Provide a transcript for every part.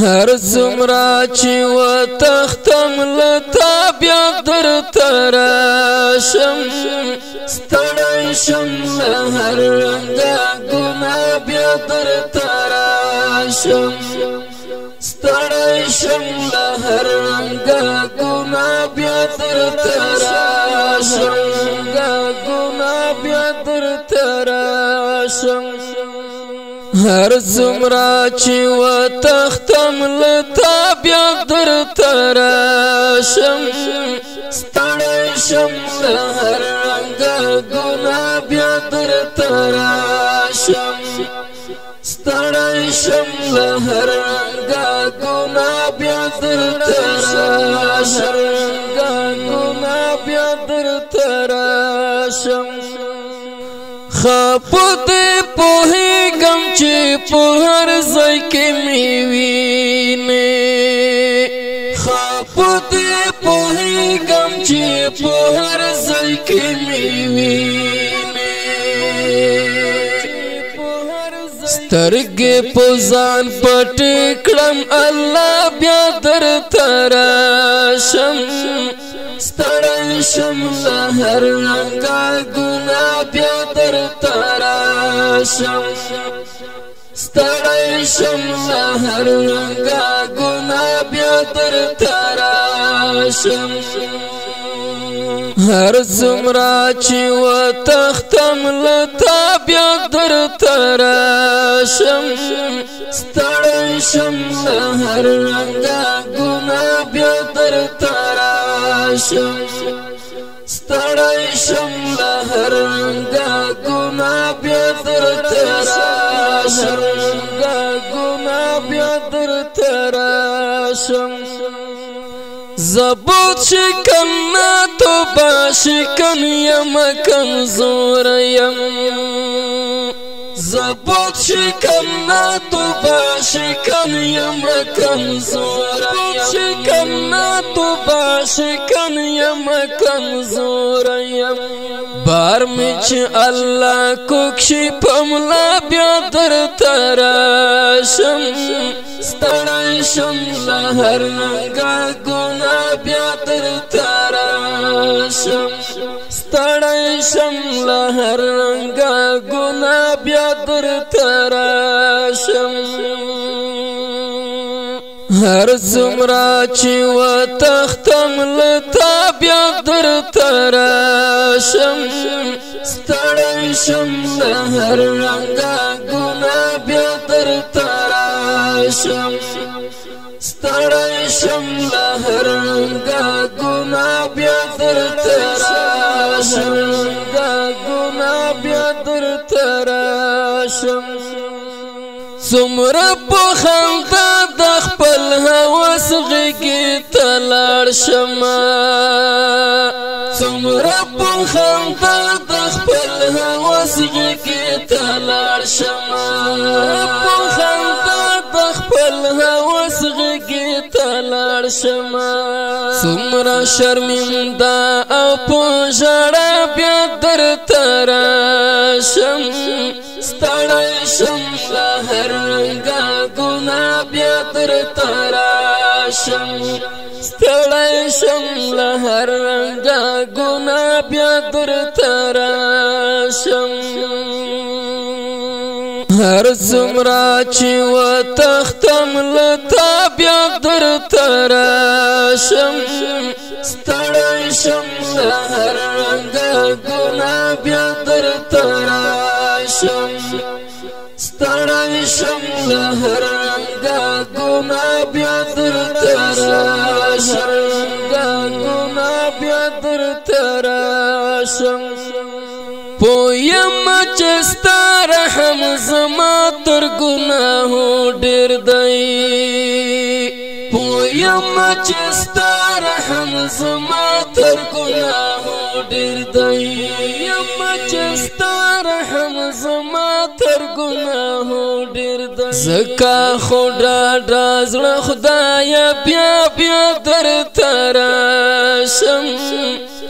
هر زمرا چی و تختم لتا بیا در تراشم ستړی شم له هر رنګه ګناه بیا در تراشم ستړی شم له هر رنګه ګناه بیا در تراشم ګناه بیا در تراشم هر زمرا چی و تختم لتا بیا در تراشم ستړی شم له هر رنګه ګناه بیا در تراشم ستړی شم له هر رنګه ګناه بیا در تراشم ګناه بیا در تراشم خپد پوهیږم چې په هر ځای کې مې وینې خپد پوهیږم چې په هر ځای کې مې وینې سترګې په ځان پټ کړم الله بیا در تراشم ستړی شم له هر رنګه ګناه بیا در تراشم ستړی شم له هر رنګه ګناه بیا در تراشم هر زمرا چی و تختم لتا بیا در تراشم ستړی شم له هر رنګه ګناه بیا در تراشم ستړی شم له هر رنګه ګناه بیا در تراشم ګناه بیا در تراشم زبوت شکن تو باشکن یم کمزور یم زبوت شکن تو باشکن یم کمزور شکن تو باشکن یم کمزور یم بار می چې الله کوکشي پملا بیا در تراشم ستړی شم له هر رنګه ګناه بیا در تراشم ستړی شم له هر رنګه ګناه بیا در تراشم هر زمرا چی و تختم لتا بیا در تراشم ستړی شم له هر رنګه ګناه بیا در تراشم ستړی شم له هر رنګه ګناه بیا در تراشم ګناه بیا در تراشم څومره په خندا د خپل هوس غېږې ته لاړ شمه څومره په خندا د خپل هوس غېږې ته لاړ شمه په خندا د خپل هوس غېږې ته لاړ شمه څومره شرمنده او په ژړا بیا در تراشم ستړی شم له هر رنګه ګناه بیا در تراشم ستړی شم له هر رنګه ګناه بیا در تراشم هر زمرا چی و تختم لتا بیا در تراشم ستړی شم له هر رنګه ګناه بیا در تراشم ستړی شم له هر رنګه ګناه بیا در تراشم ګناه بیا در تراشم پویم چې ستا رحم زما تر ګناهو ډېر دی پویم چې ستا رحم زما تر ګناهو ډېر دی یم چې ستا رحم زما تر ګناهو ډېر دی زکا خو ډاډه زړه خدایه بیا بیا در تراشم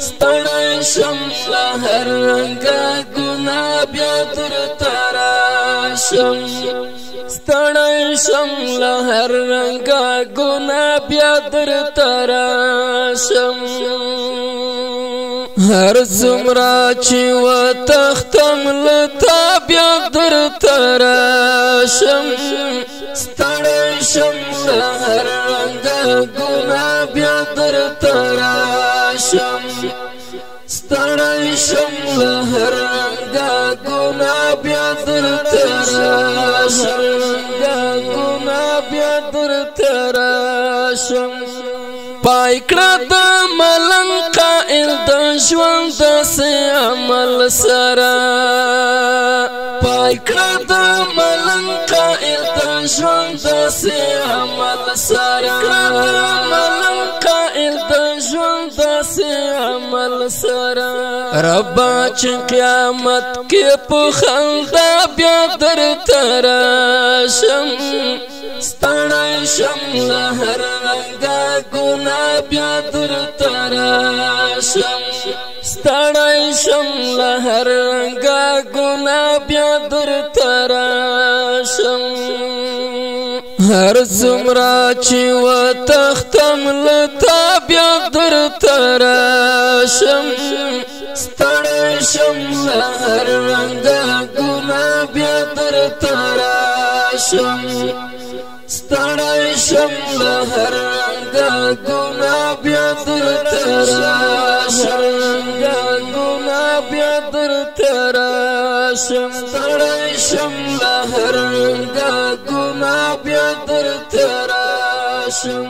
ستړی شم له هر رنګه ګناه بیا در تراشم ستړی شم له هر رنګه ګناه بیا درته راشم هر څومره چې وتښتم له تا بیا درته راشم ستړی شم له هر رنګه ګناه بیا درته راشم ستړی شم له هر رنګه ګناه بیا درته راشم ګناه بیا درته راشم پای کړه د ملنګ قائل د ژوند داسې عمل سره پای کړه د ملنګ قائل د ژوند داسې عمل سره ملنګ قائل د ژوند داسې عمل سره ربا چې قیامت کې په خندا بیا درته راشم ستړی شم له هر رنګه ګناه بیا درته راشم ستړی شم له هر رنګه ګناه بیا درته راشم هر څومره چې وتښتم له تا بیا درته راشم ستړی شم له هر رنګه ګناه بیا درته راشم ستړی شم له هر رنګه ګناه بیا درته راشم ګناه بیا درته راشم ستړی شم له هر رنګه ګناه بیا درته راشم